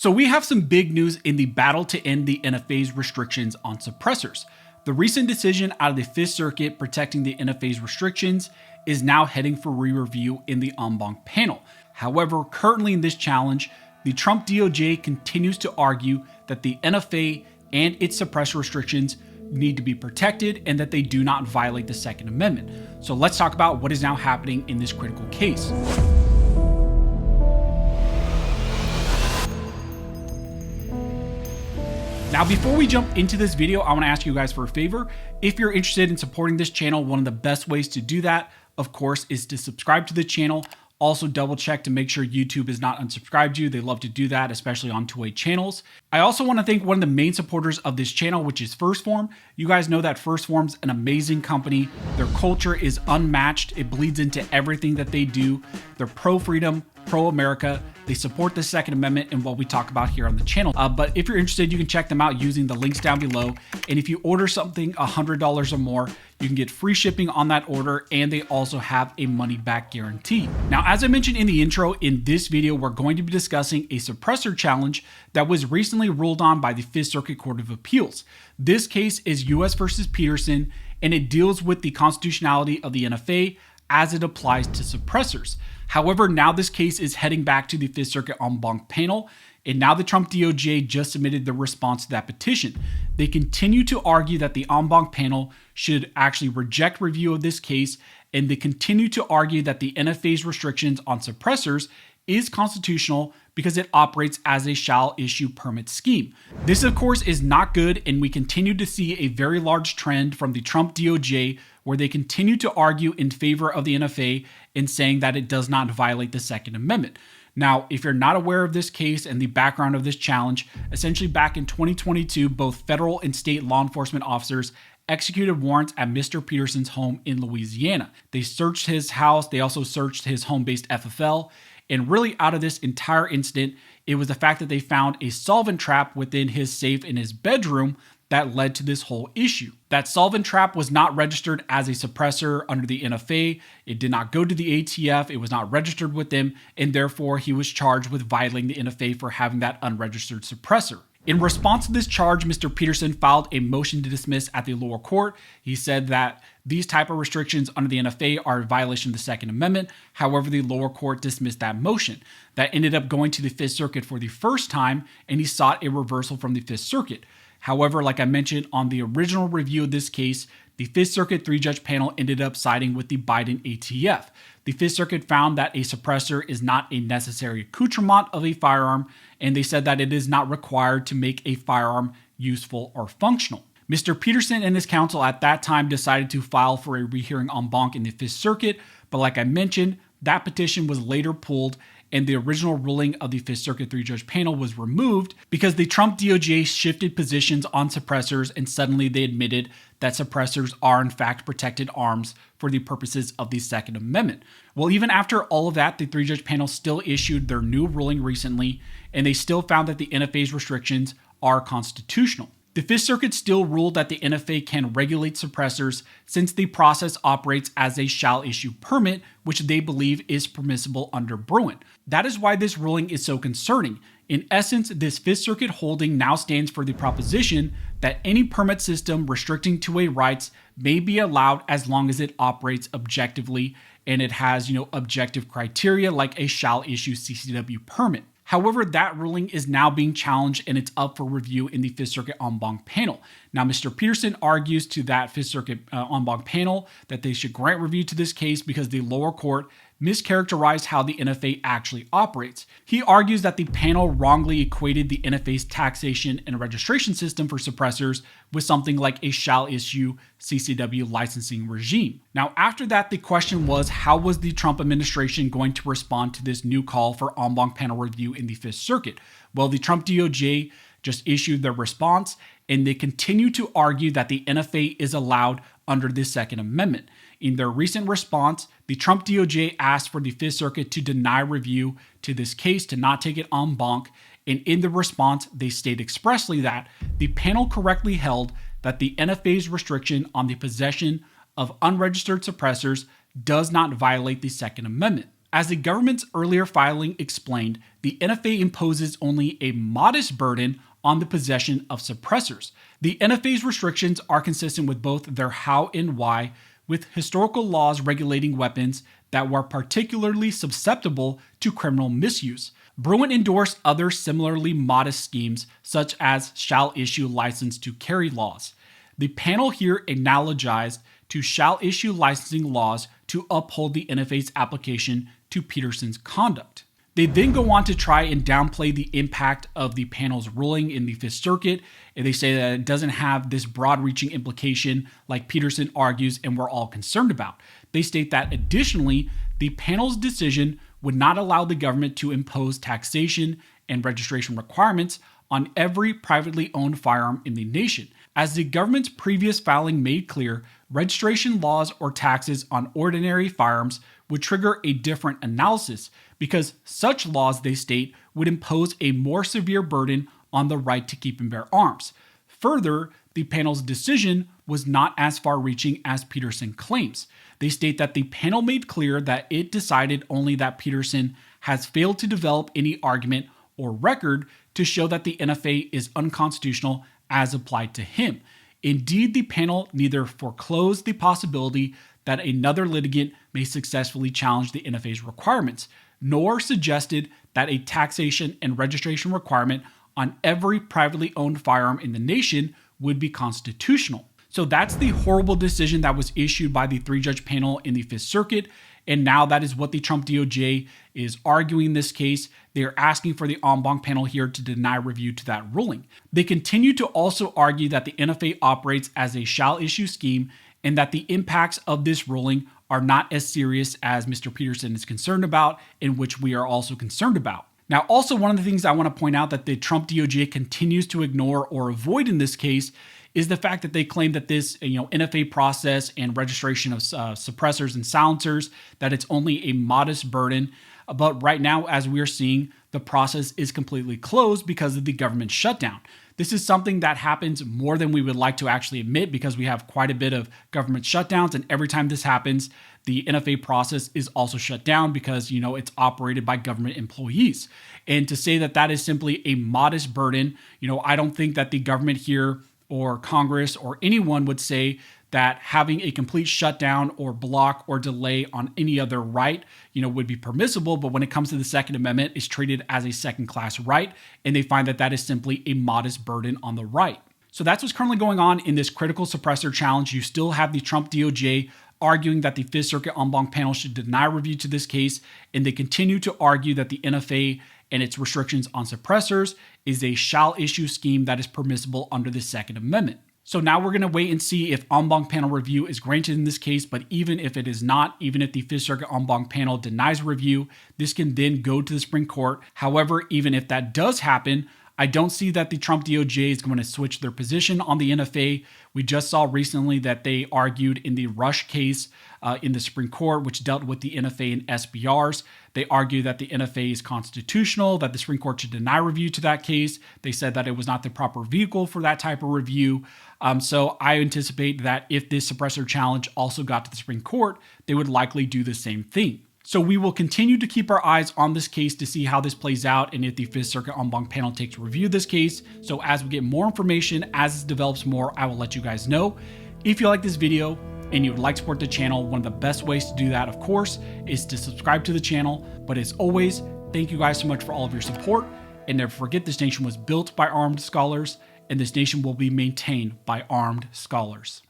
So we have some big news in the battle to end the NFA's restrictions on suppressors. The recent decision out of the Fifth Circuit protecting the NFA's restrictions is now heading for re-review in the en banc panel. However, currently in this challenge, the Trump DOJ continues to argue that the NFA and its suppressor restrictions need to be protected and that they do not violate the Second Amendment. So let's talk about what is now happening in this critical case. Now, before we jump into this video, I want to ask you guys for a favor. If you're interested in supporting this channel, one of the best ways to do that, of course, is to subscribe to the channel. Also double check to make sure YouTube is not unsubscribed you. They love to do that, especially on two-way channels. I also want to thank one of the main supporters of this channel, which is First Form. You guys know that First Form's an amazing company. Their culture is unmatched. It bleeds into everything that they do. They're pro-freedom, pro-America. They support the Second Amendment and what we talk about here on the channel. But if you're interested, you can check them out using the links down below. And if you order something $100 or more, you can get free shipping on that order, and they also have a money-back guarantee. Now, as I mentioned in the intro, in this video, we're going to be discussing a suppressor challenge that was recently ruled on by the Fifth Circuit Court of Appeals. This case is U.S. versus Peterson, and it deals with the constitutionality of the NFA as it applies to suppressors. However, now this case is heading back to the Fifth Circuit en banc panel, and now the Trump DOJ just submitted the response to that petition. They continue to argue that the en banc panel should actually reject review of this case, and they continue to argue that the NFA's restrictions on suppressors is constitutional because it operates as a shall issue permit scheme. This, of course, is not good, and we continue to see a very large trend from the Trump DOJ where they continue to argue in favor of the NFA in saying that it does not violate the Second Amendment. Now, if you're not aware of this case and the background of this challenge, essentially back in 2022, both federal and state law enforcement officers executed warrants at Mr. Peterson's home in Louisiana. They searched his house. They also searched his home-based FFL. And really out of this entire incident, it was the fact that they found a solvent trap within his safe in his bedroom that led to this whole issue. That solvent trap was not registered as a suppressor under the NFA. It did not go to the ATF. It was not registered with them, and therefore he was charged with violating the NFA for having that unregistered suppressor. In response to this charge, Mr. Peterson filed a motion to dismiss at the lower court. He said that these type of restrictions under the NFA are a violation of the Second Amendment. However, the lower court dismissed that motion. That ended up going to the Fifth Circuit for the first time, and he sought a reversal from the Fifth Circuit. However, like I mentioned on the original review of this case, the Fifth Circuit three-judge panel ended up siding with the Biden ATF. The Fifth Circuit found that a suppressor is not a necessary accoutrement of a firearm, and they said that it is not required to make a firearm useful or functional. Mr. Peterson and his counsel at that time decided to file for a rehearing en banc in the Fifth Circuit, but like I mentioned, that petition was later pulled, and the original ruling of the Fifth Circuit three-judge panel was removed because the Trump DOJ shifted positions on suppressors, and suddenly they admitted that suppressors are in fact protected arms for the purposes of the Second Amendment. Well, even after all of that, the three-judge panel still issued their new ruling recently, and they still found that the NFA's restrictions are constitutional. The Fifth Circuit still ruled that the NFA can regulate suppressors since the process operates as a shall issue permit, which they believe is permissible under Bruin. That is why this ruling is so concerning. In essence, this Fifth Circuit holding now stands for the proposition that any permit system restricting two-way rights may be allowed as long as it operates objectively and it has, objective criteria like a shall issue CCW permit. However, that ruling is now being challenged and it's up for review in the Fifth Circuit en banc panel. Now, Mr. Peterson argues to that Fifth Circuit en banc panel that they should grant review to this case because the lower court mischaracterized how the NFA actually operates. He argues that the panel wrongly equated the NFA's taxation and registration system for suppressors with something like a shall issue CCW licensing regime. Now, after that, the question was, how was the Trump administration going to respond to this new call for en banc panel review in the Fifth Circuit? Well, the Trump DOJ just issued their response, and they continue to argue that the NFA is allowed under the Second Amendment. In their recent response, the Trump DOJ asked for the Fifth Circuit to deny review to this case, to not take it en banc, and in the response, they state expressly that the panel correctly held that the NFA's restriction on the possession of unregistered suppressors does not violate the Second Amendment. As the government's earlier filing explained, the NFA imposes only a modest burden on the possession of suppressors. The NFA's restrictions are consistent with both their how and why, with historical laws regulating weapons that were particularly susceptible to criminal misuse. Bruen endorsed other similarly modest schemes, such as shall issue license to carry laws. The panel here analogized to shall issue licensing laws to uphold the NFA's application to Peterson's conduct. They then go on to try and downplay the impact of the panel's ruling in the Fifth Circuit, and they say that it doesn't have this broad-reaching implication like Peterson argues and we're all concerned about. They state that additionally, the panel's decision would not allow the government to impose taxation and registration requirements on every privately owned firearm in the nation. As the government's previous filing made clear, registration laws or taxes on ordinary firearms would trigger a different analysis because such laws, they state, would impose a more severe burden on the right to keep and bear arms. Further, the panel's decision was not as far-reaching as Peterson claims. They state that the panel made clear that it decided only that Peterson has failed to develop any argument or record to show that the NFA is unconstitutional as applied to him. Indeed, the panel neither foreclosed the possibility that another litigant may successfully challenge the NFA's requirements, nor suggested that a taxation and registration requirement on every privately owned firearm in the nation would be constitutional. So that's the horrible decision that was issued by the three-judge panel in the Fifth Circuit, and now that is what the Trump DOJ is arguing in this case. They are asking for the en banc panel here to deny review to that ruling. They continue to also argue that the NFA operates as a shall issue scheme and that the impacts of this ruling are not as serious as Mr. Peterson is concerned about, and which we are also concerned about. Now, also one of the things I want to point out that the Trump DOJ continues to ignore or avoid in this case is the fact that they claim that this NFA process and registration of suppressors and silencers, that it's only a modest burden. But right now, as we are seeing, the process is completely closed because of the government shutdown. This is something that happens more than we would like to actually admit because we have quite a bit of government shutdowns, and every time this happens, the NFA process is also shut down because, it's operated by government employees. And to say that that is simply a modest burden, I don't think that the government here or Congress or anyone would say that having a complete shutdown or block or delay on any other right, would be permissible. But when it comes to the Second Amendment, it's treated as a second-class right, and they find that that is simply a modest burden on the right. So that's what's currently going on in this critical suppressor challenge. You still have the Trump DOJ arguing that the Fifth Circuit en banc panel should deny review to this case, and they continue to argue that the NFA and its restrictions on suppressors is a shall issue scheme that is permissible under the Second Amendment. So now we're going to wait and see if en banc panel review is granted in this case, but even if it is not, even if the Fifth Circuit en banc panel denies review, this can then go to the Supreme Court. However, even if that does happen, I don't see that the Trump DOJ is going to switch their position on the NFA. We just saw recently that they argued in the Rush case in the Supreme Court, which dealt with the NFA and SBRs. They argued that the NFA is constitutional, that the Supreme Court should deny review to that case. They said that it was not the proper vehicle for that type of review. So I anticipate that if this suppressor challenge also got to the Supreme Court, they would likely do the same thing. So we will continue to keep our eyes on this case to see how this plays out and if the Fifth Circuit en banc panel takes review of this case. So as we get more information, as it develops more, I will let you guys know. If you like this video and you would like to support the channel, one of the best ways to do that, of course, is to subscribe to the channel. But as always, thank you guys so much for all of your support. And never forget, this nation was built by armed scholars, and this nation will be maintained by armed scholars.